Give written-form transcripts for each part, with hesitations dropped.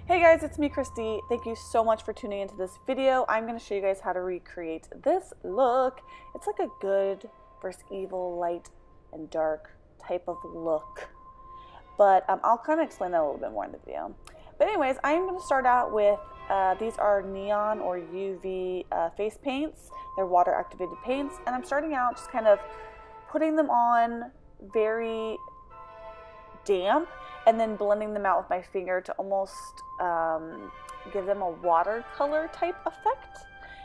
Hey guys, it's me, Christy. Thank you so much for tuning into this video. I'm going to show you guys how to recreate this look. It's like a good versus evil, light and dark type of look. But I'll kind of explain that a little bit more in the video. But anyways, I'm going to start out with, these are neon or UV face paints. They're water activated paints. And I'm starting out just kind of putting them on very damp and then blending them out with my finger to almost give them a watercolor type effect.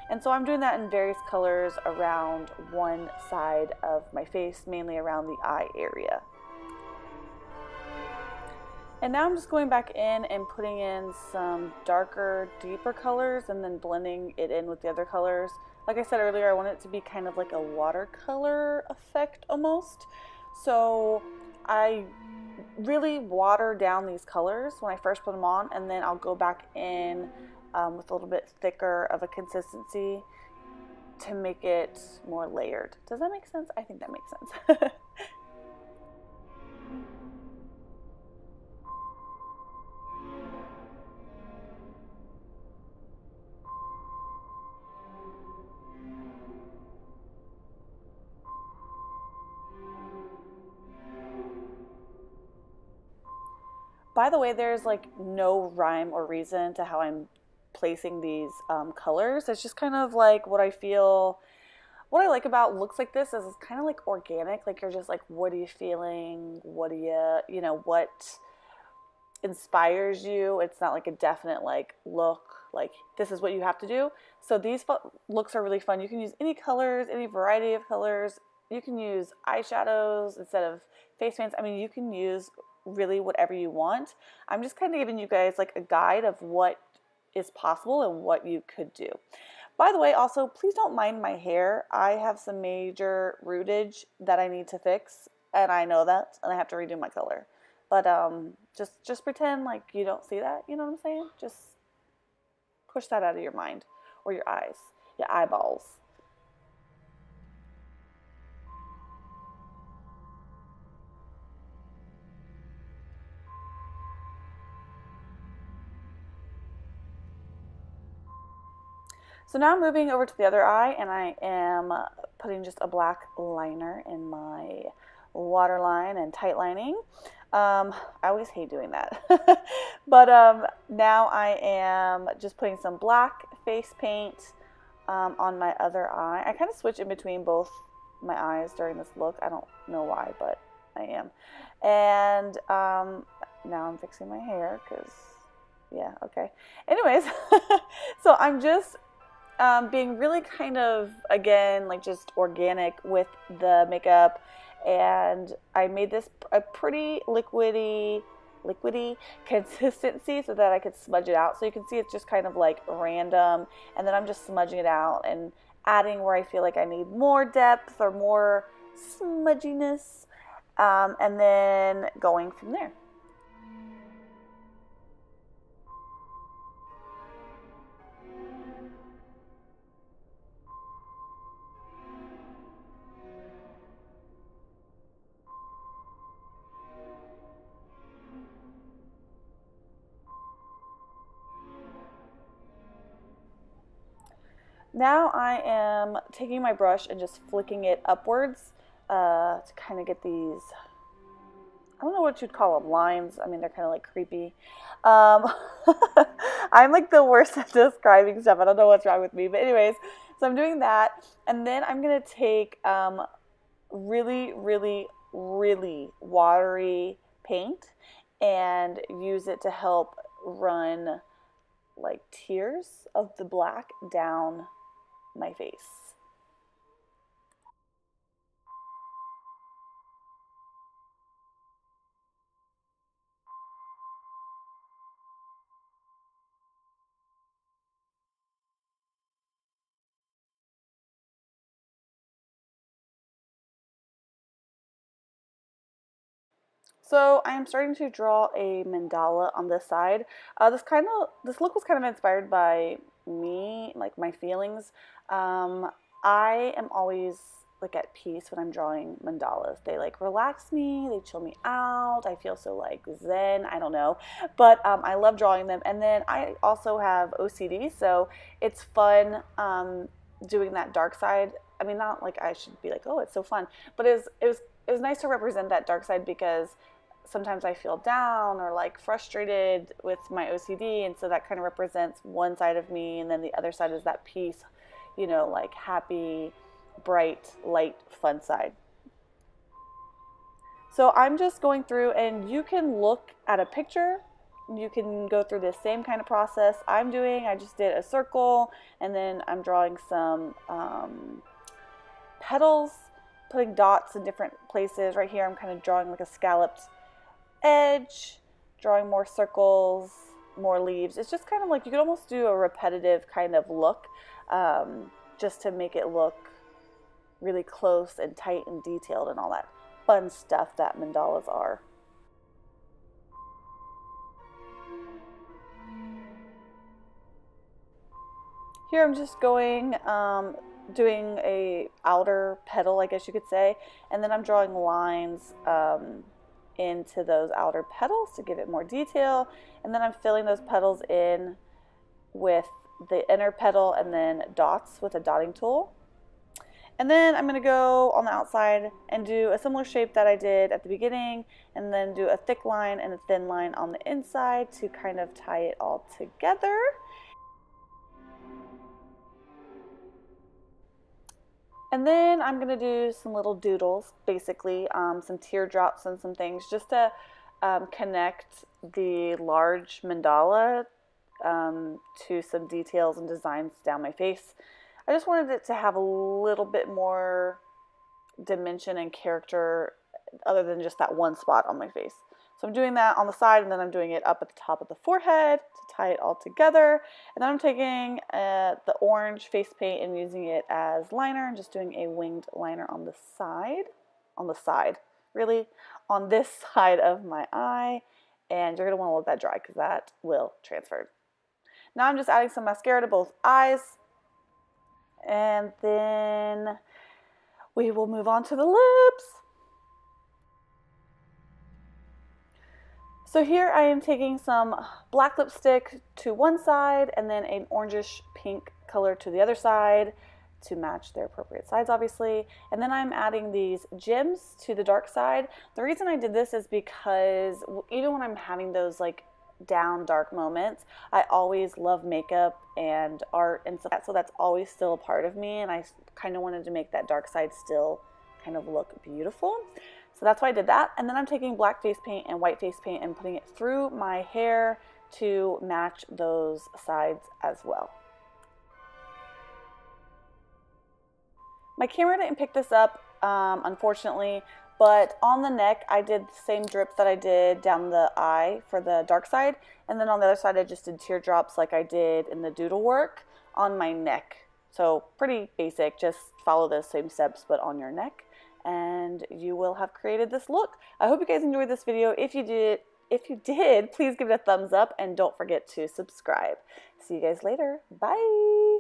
And so I'm doing that in various colors around one side of my face, mainly around the eye area. And now I'm just going back in and putting in some darker, deeper colors and then blending it in with the other colors. Like I said earlier, I want it to be kind of like a watercolor effect almost. So I really water down these colors when I first put them on, and then I'll go back in with a little bit thicker of a consistency to make it more layered. Does that make sense? I think that makes sense. By the way, there's like no rhyme or reason to how I'm placing these colors. It's just kind of like what I feel. What I like about looks like this is it's kind of like organic. Like you're just like, what are you feeling? What do you know, what inspires you? It's not like a definite like look, like this is what you have to do. So these looks are really fun. You can use any colors, any variety of colors. You can use eyeshadows instead of face paints. I mean, you can use really whatever you want. I'm just kind of giving you guys like a guide of what is possible and what you could do. By the way, also, please don't mind my hair. I have some major rootage that I need to fix, and I know that, and I have to redo my color. But just pretend like you don't see that, you know what I'm saying? Just push that out of your mind or your eyes, your eyeballs. So now I'm moving over to the other eye, and I am putting just a black liner in my waterline and tight lining. I always hate doing that. But now I am just putting some black face paint on my other eye. I kind of switch in between both my eyes during this look. I don't know why, but I am. And now I'm fixing my hair because, yeah, okay. Anyways, so I'm just being really kind of, again, like just organic with the makeup, and I made this a pretty liquidy consistency so that I could smudge it out. So you can see it's just kind of like random, and then I'm just smudging it out and adding where I feel like I need more depth or more smudginess, and then going from there. Now I am taking my brush and just flicking it upwards to kind of get these, I don't know what you'd call them, lines. I mean, they're kind of like creepy. Um, I'm like the worst at describing stuff. I don't know what's wrong with me. But anyways, so I'm doing that. And then I'm going to take really, really, really watery paint and use it to help run like tears of the black down my face. So I am starting to draw a mandala on this side. This look was kind of inspired by me, like my feelings. I am always like at peace when I'm drawing mandalas. They like relax me, they chill me out. I feel so like zen, I don't know. But I love drawing them. And then I also have OCD, so it's fun doing that dark side. I mean, not like I should be like, oh, it's so fun, but it was nice to represent that dark side because sometimes I feel down or like frustrated with my OCD, and so that kind of represents one side of me, and then the other side is that peace, you know, like happy, bright, light, fun side. So I'm just going through, and you can look at a picture. You can go through the same kind of process I'm doing. I just did a circle, and then I'm drawing some petals, putting dots in different places. Right here, I'm kind of drawing like a scalloped edge, drawing more circles, more leaves. It's just kind of like you could almost do a repetitive kind of look, just to make it look really close and tight and detailed and all that fun stuff that mandalas are. Here I'm just going, doing a outer petal, I guess you could say, and then I'm drawing lines into those outer petals to give it more detail, and then I'm filling those petals in with the inner petal and then dots with a dotting tool. And then I'm going to go on the outside and do a similar shape that I did at the beginning, and then do a thick line and a thin line on the inside to kind of tie it all together. And then I'm going to do some little doodles, basically, some teardrops and some things just to connect the large mandala to some details and designs down my face. I just wanted it to have a little bit more dimension and character other than just that one spot on my face. So I'm doing that on the side, and then I'm doing it up at the top of the forehead to tie it all together. And then I'm taking the orange face paint and using it as liner and just doing a winged liner on the side, really, on this side of my eye. And you're going to want to let that dry because that will transfer. Now I'm just adding some mascara to both eyes. And then we will move on to the lips. So here I am taking some black lipstick to one side and then an orangish pink color to the other side to match their appropriate sides, obviously. And then I'm adding these gems to the dark side. The reason I did this is because even when I'm having those like down dark moments, I always love makeup and art and stuff, so that's always still a part of me, and I kind of wanted to make that dark side still kind of look beautiful. So that's why I did that. And then I'm taking black face paint and white face paint and putting it through my hair to match those sides as well. My camera didn't pick this up, unfortunately, but on the neck I did the same drip that I did down the eye for the dark side, and then on the other side I just did teardrops like I did in the doodle work on my neck. So pretty basic, just follow those same steps but on your neck, and you will have created this look. I hope you guys enjoyed this video. If you did, please give it a thumbs up and don't forget to subscribe. See you guys later. Bye.